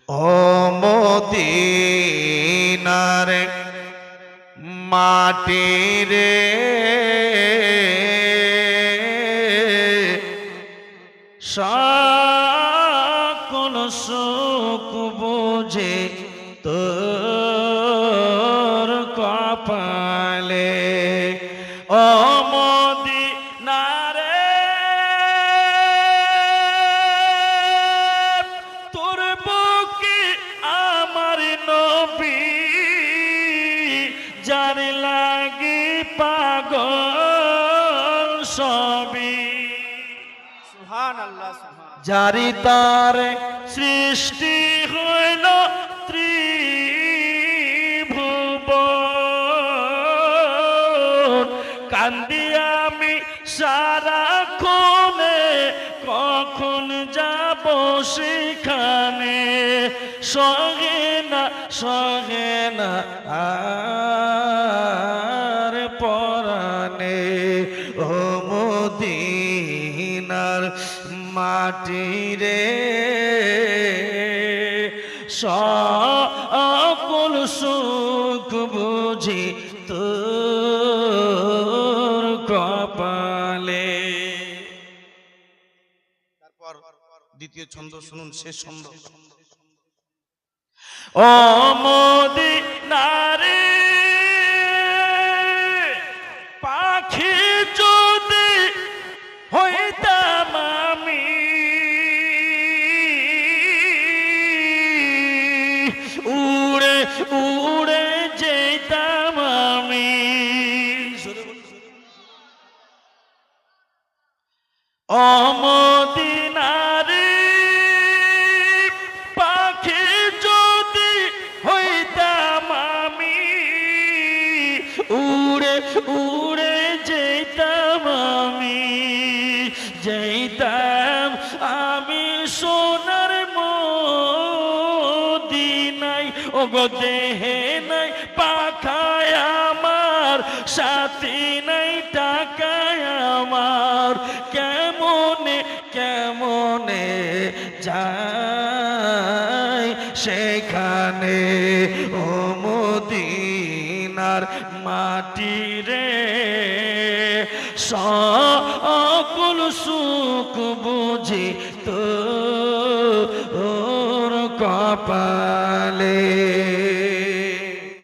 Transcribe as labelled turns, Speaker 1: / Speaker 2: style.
Speaker 1: ও মদিনার মাটি রে সকল সুখ বুঝে তোর কপালে। ও মদিনারে তোর বুকে আমার নবী যার লাগি পাগল সবই।
Speaker 2: সুবহানাল্লাহ
Speaker 1: যারি তার সৃষ্টি হইল ত্রিভুবন। কান্দি আমি সারাক্ষণে কখন যাব সেখানে। সহে না আর পরাণে। ও মদিনার মাটি রে সকল সুখ বুঝি তোর কপালে। তারপর দ্বিতীয় ছন্দ শুনুন, শেষ ছন্দ। ও মদিনারে পাখি যদি হইতাম আমি, উড়ে উড়ে যেতাম আমি। ও মদিনারে পাখি যদি হইতাম আমি, উড়ে উড়ে যেতাম আমি। যেতাম আমি সোনার মদিনায়। ও গো দেহে নাই পাখায় আমার, সাথী নাই টাকায় আমার। কেমনে কেমনে যাই সেখানে। ও মদিনার মাটি রে সকল সুখ বুঝি তোর কপালে।